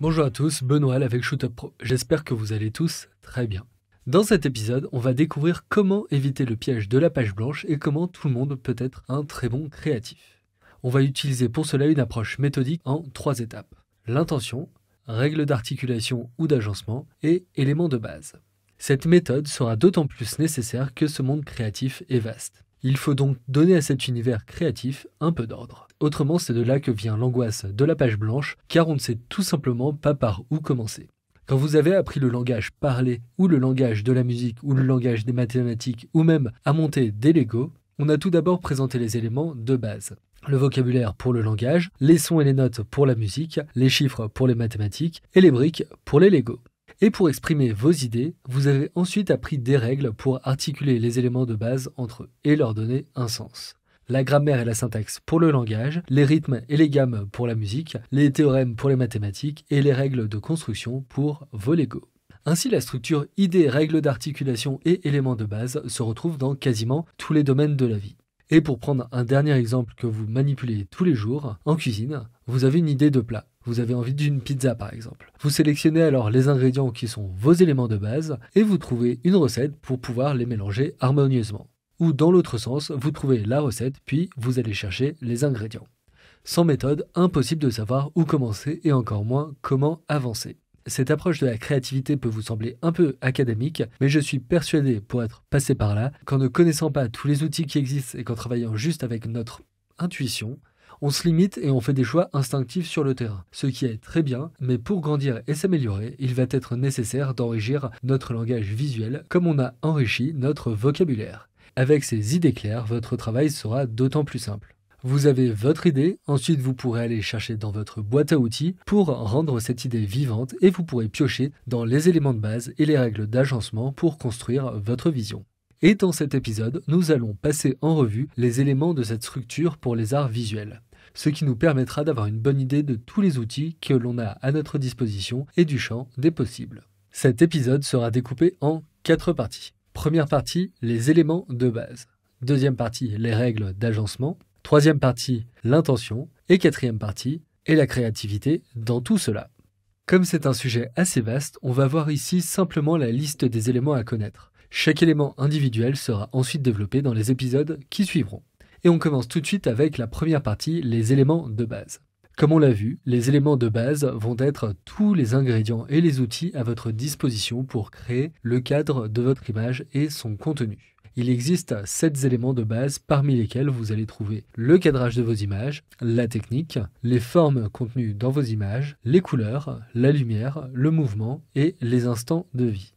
Bonjour à tous, Benoît avec Shootup Pro. J'espère que vous allez tous très bien. Dans cet épisode, on va découvrir comment éviter le piège de la page blanche et comment tout le monde peut être un très bon créatif. On va utiliser pour cela une approche méthodique en 3 étapes. L'intention, règles d'articulation ou d'agencement et éléments de base. Cette méthode sera d'autant plus nécessaire que ce monde créatif est vaste. Il faut donc donner à cet univers créatif un peu d'ordre. Autrement, c'est de là que vient l'angoisse de la page blanche, car on ne sait tout simplement pas par où commencer. Quand vous avez appris le langage parlé, ou le langage de la musique, ou le langage des mathématiques, ou même à monter des Lego, on a tout d'abord présenté les éléments de base. Le vocabulaire pour le langage, les sons et les notes pour la musique, les chiffres pour les mathématiques, et les briques pour les Lego. Et pour exprimer vos idées, vous avez ensuite appris des règles pour articuler les éléments de base entre eux et leur donner un sens. La grammaire et la syntaxe pour le langage, les rythmes et les gammes pour la musique, les théorèmes pour les mathématiques et les règles de construction pour vos Lego. Ainsi, la structure idées, règles d'articulation et éléments de base se retrouve dans quasiment tous les domaines de la vie. Et pour prendre un dernier exemple que vous manipulez tous les jours, en cuisine, vous avez une idée de plat. Vous avez envie d'une pizza par exemple. Vous sélectionnez alors les ingrédients qui sont vos éléments de base et vous trouvez une recette pour pouvoir les mélanger harmonieusement. Ou dans l'autre sens, vous trouvez la recette puis vous allez chercher les ingrédients. Sans méthode, impossible de savoir où commencer et encore moins comment avancer. Cette approche de la créativité peut vous sembler un peu académique, mais je suis persuadé, pour être passé par là, qu'en ne connaissant pas tous les outils qui existent et qu'en travaillant juste avec notre intuition, on se limite et on fait des choix instinctifs sur le terrain, ce qui est très bien, mais pour grandir et s'améliorer, il va être nécessaire d'enrichir notre langage visuel comme on a enrichi notre vocabulaire. Avec ces idées claires, votre travail sera d'autant plus simple. Vous avez votre idée, ensuite vous pourrez aller chercher dans votre boîte à outils pour rendre cette idée vivante et vous pourrez piocher dans les éléments de base et les règles d'agencement pour construire votre vision. Et dans cet épisode, nous allons passer en revue les éléments de cette structure pour les arts visuels, ce qui nous permettra d'avoir une bonne idée de tous les outils que l'on a à notre disposition et du champ des possibles. Cet épisode sera découpé en 4 parties. Première partie, les éléments de base. Deuxième partie, les règles d'agencement. Troisième partie, l'intention. Et quatrième partie, et la créativité dans tout cela. Comme c'est un sujet assez vaste, on va voir ici simplement la liste des éléments à connaître. Chaque élément individuel sera ensuite développé dans les épisodes qui suivront. Et on commence tout de suite avec la première partie, les éléments de base. Comme on l'a vu, les éléments de base vont être tous les ingrédients et les outils à votre disposition pour créer le cadre de votre image et son contenu. Il existe 7 éléments de base parmi lesquels vous allez trouver le cadrage de vos images, la technique, les formes contenues dans vos images, les couleurs, la lumière, le mouvement et les instants de vie.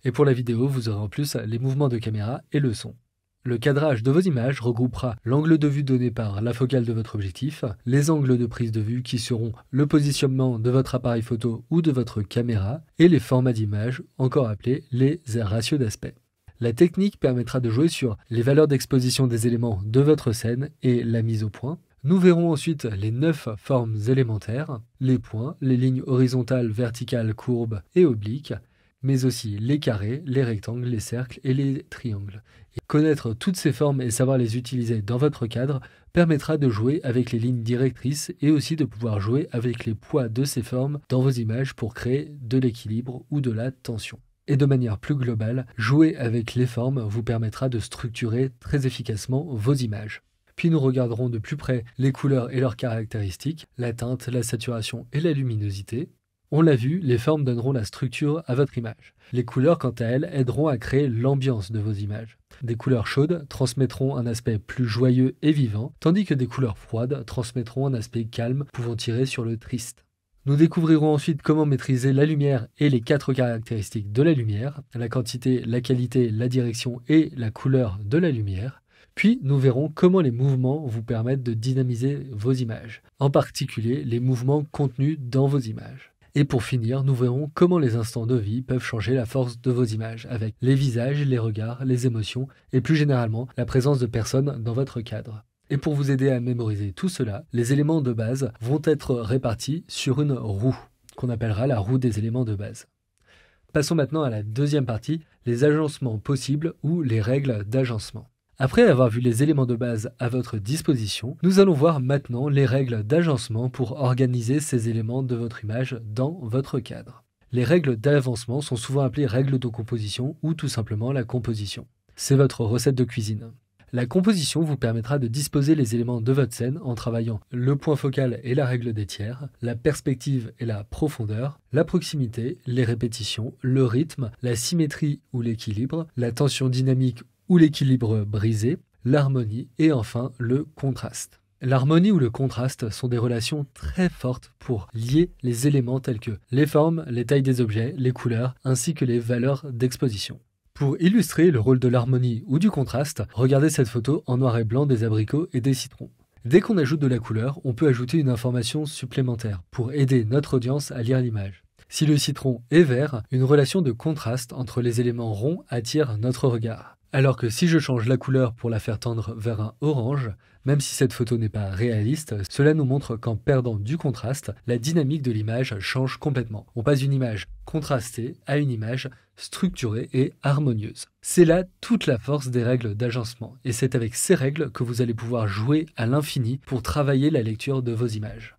Et pour la vidéo, vous aurez en plus les mouvements de caméra et le son. Le cadrage de vos images regroupera l'angle de vue donné par la focale de votre objectif, les angles de prise de vue qui seront le positionnement de votre appareil photo ou de votre caméra, et les formats d'image, encore appelés les ratios d'aspect. La technique permettra de jouer sur les valeurs d'exposition des éléments de votre scène et la mise au point. Nous verrons ensuite les 9 formes élémentaires, les points, les lignes horizontales, verticales, courbes et obliques, mais aussi les carrés, les rectangles, les cercles et les triangles. Et connaître toutes ces formes et savoir les utiliser dans votre cadre permettra de jouer avec les lignes directrices et aussi de pouvoir jouer avec les poids de ces formes dans vos images pour créer de l'équilibre ou de la tension. Et de manière plus globale, jouer avec les formes vous permettra de structurer très efficacement vos images. Puis nous regarderons de plus près les couleurs et leurs caractéristiques, la teinte, la saturation et la luminosité. On l'a vu, les formes donneront la structure à votre image. Les couleurs, quant à elles, aideront à créer l'ambiance de vos images. Des couleurs chaudes transmettront un aspect plus joyeux et vivant, tandis que des couleurs froides transmettront un aspect calme, pouvant tirer sur le triste. Nous découvrirons ensuite comment maîtriser la lumière et les 4 caractéristiques de la lumière, la quantité, la qualité, la direction et la couleur de la lumière. Puis nous verrons comment les mouvements vous permettent de dynamiser vos images, en particulier les mouvements contenus dans vos images. Et pour finir, nous verrons comment les instants de vie peuvent changer la force de vos images, avec les visages, les regards, les émotions et plus généralement la présence de personnes dans votre cadre. Et pour vous aider à mémoriser tout cela, les éléments de base vont être répartis sur une roue, qu'on appellera la roue des éléments de base. Passons maintenant à la deuxième partie, les agencements possibles ou les règles d'agencement. Après avoir vu les éléments de base à votre disposition, nous allons voir maintenant les règles d'agencement pour organiser ces éléments de votre image dans votre cadre. Les règles d'avancement sont souvent appelées règles de composition ou tout simplement la composition. C'est votre recette de cuisine. La composition vous permettra de disposer les éléments de votre scène en travaillant le point focal et la règle des tiers, la perspective et la profondeur, la proximité, les répétitions, le rythme, la symétrie ou l'équilibre, la tension dynamique ou l'équilibre brisé, l'harmonie et enfin le contraste. L'harmonie ou le contraste sont des relations très fortes pour lier les éléments tels que les formes, les tailles des objets, les couleurs ainsi que les valeurs d'exposition. Pour illustrer le rôle de l'harmonie ou du contraste, regardez cette photo en noir et blanc des abricots et des citrons. Dès qu'on ajoute de la couleur, on peut ajouter une information supplémentaire pour aider notre audience à lire l'image. Si le citron est vert, une relation de contraste entre les éléments ronds attire notre regard. Alors que si je change la couleur pour la faire tendre vers un orange, même si cette photo n'est pas réaliste, cela nous montre qu'en perdant du contraste, la dynamique de l'image change complètement. On passe d'une image contrastée à une image structurée et harmonieuse. C'est là toute la force des règles d'agencement, et c'est avec ces règles que vous allez pouvoir jouer à l'infini pour travailler la lecture de vos images.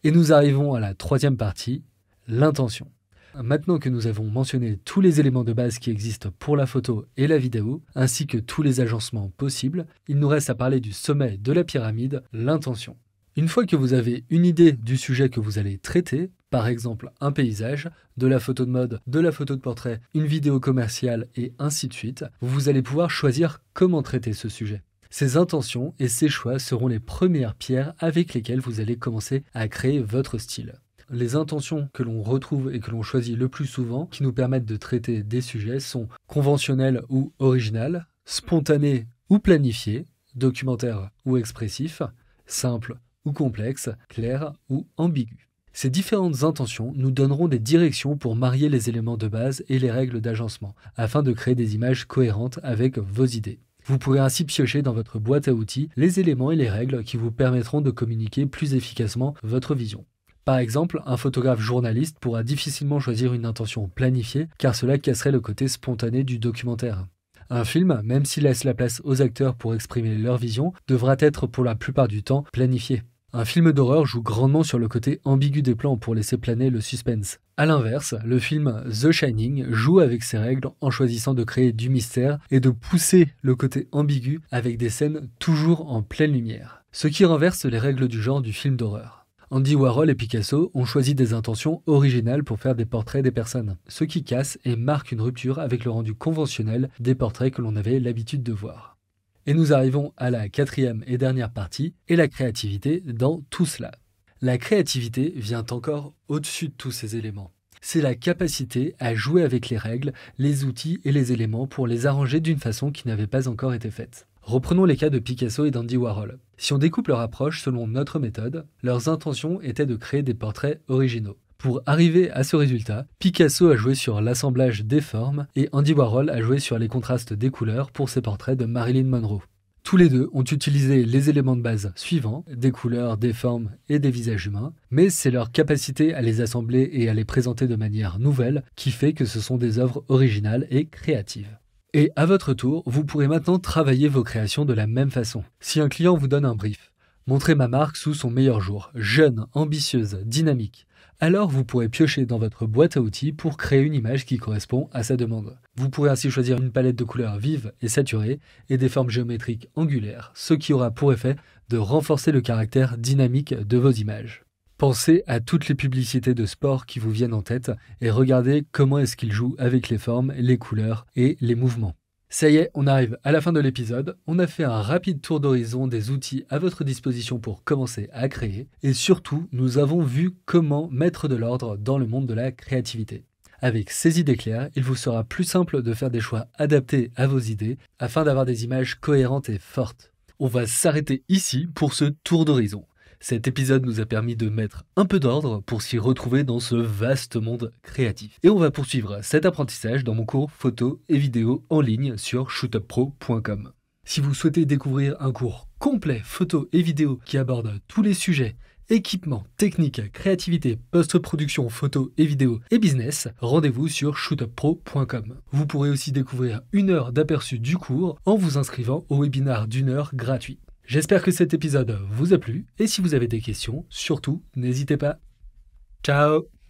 Et nous arrivons à la troisième partie, l'intention. Maintenant que nous avons mentionné tous les éléments de base qui existent pour la photo et la vidéo, ainsi que tous les agencements possibles, il nous reste à parler du sommet de la pyramide, l'intention. Une fois que vous avez une idée du sujet que vous allez traiter, par exemple un paysage, de la photo de mode, de la photo de portrait, une vidéo commerciale et ainsi de suite, vous allez pouvoir choisir comment traiter ce sujet. Ces intentions et ces choix seront les premières pierres avec lesquelles vous allez commencer à créer votre style. Les intentions que l'on retrouve et que l'on choisit le plus souvent, qui nous permettent de traiter des sujets, sont conventionnelles ou originales, spontanées ou planifiées, documentaires ou expressifs, simples ou complexes, claires ou ambiguës. Ces différentes intentions nous donneront des directions pour marier les éléments de base et les règles d'agencement, afin de créer des images cohérentes avec vos idées. Vous pourrez ainsi piocher dans votre boîte à outils les éléments et les règles qui vous permettront de communiquer plus efficacement votre vision. Par exemple, un photographe journaliste pourra difficilement choisir une intention planifiée car cela casserait le côté spontané du documentaire. Un film, même s'il laisse la place aux acteurs pour exprimer leur vision, devra être pour la plupart du temps planifié. Un film d'horreur joue grandement sur le côté ambigu des plans pour laisser planer le suspense. A l'inverse, le film The Shining joue avec ses règles en choisissant de créer du mystère et de pousser le côté ambigu avec des scènes toujours en pleine lumière. Ce qui renverse les règles du genre du film d'horreur. Andy Warhol et Picasso ont choisi des intentions originales pour faire des portraits des personnes, ce qui casse et marque une rupture avec le rendu conventionnel des portraits que l'on avait l'habitude de voir. Et nous arrivons à la quatrième et dernière partie, et la créativité dans tout cela. La créativité vient encore au-dessus de tous ces éléments. C'est la capacité à jouer avec les règles, les outils et les éléments pour les arranger d'une façon qui n'avait pas encore été faite. Reprenons les cas de Picasso et d'Andy Warhol. Si on découpe leur approche selon notre méthode, leurs intentions étaient de créer des portraits originaux. Pour arriver à ce résultat, Picasso a joué sur l'assemblage des formes et Andy Warhol a joué sur les contrastes des couleurs pour ses portraits de Marilyn Monroe. Tous les deux ont utilisé les éléments de base suivants, des couleurs, des formes et des visages humains, mais c'est leur capacité à les assembler et à les présenter de manière nouvelle qui fait que ce sont des œuvres originales et créatives. Et à votre tour, vous pourrez maintenant travailler vos créations de la même façon. Si un client vous donne un brief, montrez ma marque sous son meilleur jour, jeune, ambitieuse, dynamique. Alors vous pourrez piocher dans votre boîte à outils pour créer une image qui correspond à sa demande. Vous pourrez ainsi choisir une palette de couleurs vives et saturées et des formes géométriques angulaires, ce qui aura pour effet de renforcer le caractère dynamique de vos images. Pensez à toutes les publicités de sport qui vous viennent en tête et regardez comment est-ce qu'ils jouent avec les formes, les couleurs et les mouvements. Ça y est, on arrive à la fin de l'épisode. On a fait un rapide tour d'horizon des outils à votre disposition pour commencer à créer. Et surtout, nous avons vu comment mettre de l'ordre dans le monde de la créativité. Avec ces idées claires, il vous sera plus simple de faire des choix adaptés à vos idées afin d'avoir des images cohérentes et fortes. On va s'arrêter ici pour ce tour d'horizon. Cet épisode nous a permis de mettre un peu d'ordre pour s'y retrouver dans ce vaste monde créatif. Et on va poursuivre cet apprentissage dans mon cours photo et vidéo en ligne sur shootuppro.com. Si vous souhaitez découvrir un cours complet photo et vidéo qui aborde tous les sujets équipement, technique, créativité, post-production, photo et vidéo et business, rendez-vous sur shootuppro.com. Vous pourrez aussi découvrir 1 heure d'aperçu du cours en vous inscrivant au webinaire d'1 heure gratuit. J'espère que cet épisode vous a plu et si vous avez des questions, surtout n'hésitez pas. Ciao!